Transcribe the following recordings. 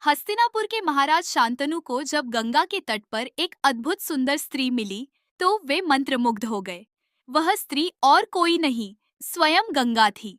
हस्तिनापुर के महाराज शांतनु को जब गंगा के तट पर एक अद्भुत सुंदर स्त्री मिली तो वे मंत्रमुग्ध हो गए। वह स्त्री और कोई नहीं, स्वयं गंगा थी।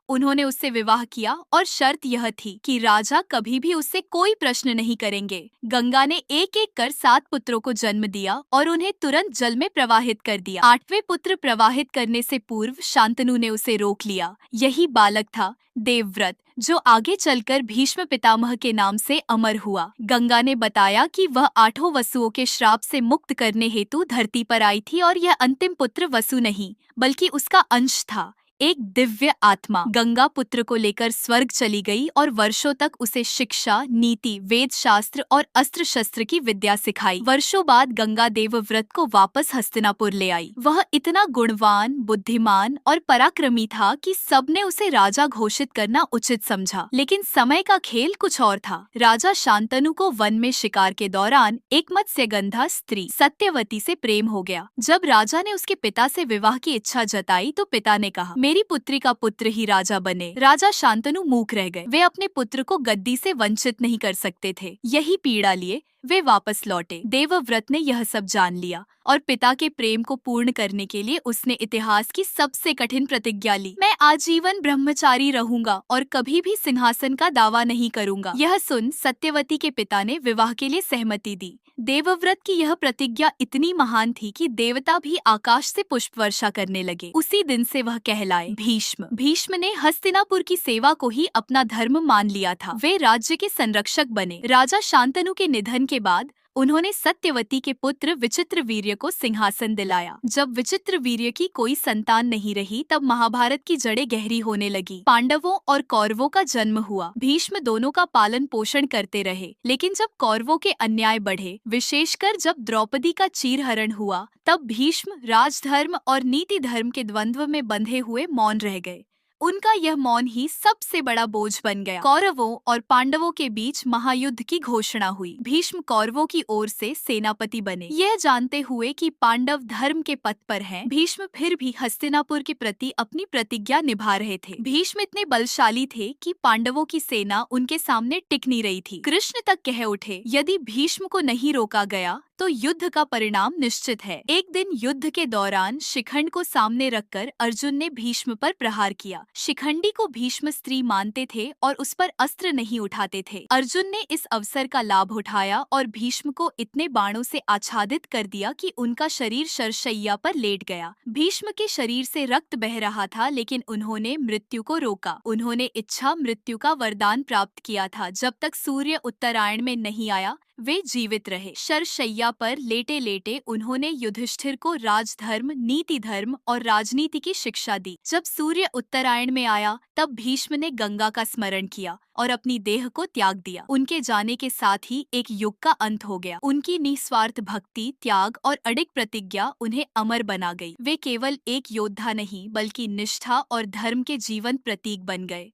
उन्होंने उससे विवाह किया और शर्त यह थी कि राजा कभी भी उससे कोई प्रश्न नहीं करेंगे। गंगा ने एक एक कर 7 पुत्रों को जन्म दिया और उन्हें तुरंत जल में प्रवाहित कर दिया। 8वें पुत्र प्रवाहित करने से पूर्व शांतनु ने उसे रोक लिया। यही बालक था देवव्रत, जो आगे चलकर भीष्म पितामह के नाम से अमर हुआ। गंगा ने बताया कि वह 8 वसुओं के श्राप से मुक्त करने हेतु धरती पर आई थी और यह अंतिम पुत्र वसु नहीं बल्कि उसका अंश था, एक दिव्य आत्मा। गंगा पुत्र को लेकर स्वर्ग चली गई और वर्षों तक उसे शिक्षा, नीति, वेद शास्त्र और अस्त्र शस्त्र की विद्या सिखाई। वर्षों बाद गंगा देवव्रत को वापस हस्तिनापुर ले आई। वह इतना गुणवान, बुद्धिमान और पराक्रमी था कि सबने उसे राजा घोषित करना उचित समझा। लेकिन समय का खेल कुछ और था। राजा शांतनु को वन में शिकार के दौरान एक मत्स्यगंधा स्त्री सत्यवती से प्रेम हो गया। जब राजा ने उसके पिता से विवाह की इच्छा जताई तो पिता ने कहा, मेरी पुत्री का पुत्र ही राजा बने। राजा शांतनु मूक रह गए। वे अपने पुत्र को गद्दी से वंचित नहीं कर सकते थे। यही पीड़ा लिए वे वापस लौटे। देवव्रत ने यह सब जान लिया और पिता के प्रेम को पूर्ण करने के लिए उसने इतिहास की सबसे कठिन प्रतिज्ञा ली। मैं आजीवन ब्रह्मचारी रहूंगा और कभी भी सिंहासन का दावा नहीं करूंगा। यह सुन सत्यवती के पिता ने विवाह के लिए सहमति दी। देवव्रत की यह प्रतिज्ञा इतनी महान थी कि देवता भी आकाश से पुष्प वर्षा करने लगे। उसी दिन से वह कहलाए भीष्म। भीष्म ने हस्तिनापुर की सेवा को ही अपना धर्म मान लिया था। वे राज्य के संरक्षक बने। राजा शांतनु के निधन के बाद उन्होंने सत्यवती के पुत्र विचित्रवीर्य को सिंहासन दिलाया। जब विचित्रवीर्य की कोई संतान नहीं रही तब महाभारत की जड़ें गहरी होने लगी। पांडवों और कौरवों का जन्म हुआ। भीष्म दोनों का पालन पोषण करते रहे। लेकिन जब कौरवों के अन्याय बढ़े, विशेषकर जब द्रौपदी का चीरहरण हुआ, तब भीष्म राजधर्म और नीति धर्म के द्वंद्व में बंधे हुए मौन रह गए। उनका यह मौन ही सबसे बड़ा बोझ बन गया। कौरवों और पांडवों के बीच महायुद्ध की घोषणा हुई। भीष्म कौरवों की ओर से सेनापति बने। यह जानते हुए कि पांडव धर्म के पथ पर हैं, भीष्म फिर भी हस्तिनापुर के प्रति अपनी प्रतिज्ञा निभा रहे थे। भीष्म इतने बलशाली थे कि पांडवों की सेना उनके सामने टिक नहीं रही थी। कृष्ण तक कह उठे, यदि भीष्म को नहीं रोका गया तो युद्ध का परिणाम निश्चित है। एक दिन युद्ध के दौरान शिखंड को सामने रखकर अर्जुन ने भीष्म पर प्रहार किया। शिखंडी को भीष्म स्त्री मानते थे और उस पर अस्त्र नहीं उठाते थे। अर्जुन ने इस अवसर का लाभ उठाया और भीष्म को इतने बाणों से आच्छादित कर दिया कि उनका शरीर शरशैया पर लेट गया। भीष्म के शरीर से रक्त बह रहा था, लेकिन उन्होंने मृत्यु को रोका। उन्होंने इच्छा मृत्यु का वरदान प्राप्त किया था। जब तक सूर्य उत्तरायण में नहीं आया वे जीवित रहे। शरशैया पर लेटे लेटे उन्होंने युधिष्ठिर को राजधर्म, नीति धर्म और राजनीति की शिक्षा दी। जब सूर्य उत्तरायण में आया तब भीष्म ने गंगा का स्मरण किया और अपनी देह को त्याग दिया। उनके जाने के साथ ही एक युग का अंत हो गया। उनकी निस्वार्थ भक्ति, त्याग और अडिग प्रतिज्ञा उन्हें अमर बना गई। वे केवल एक योद्धा नहीं बल्कि निष्ठा और धर्म के जीवंत प्रतीक बन गए।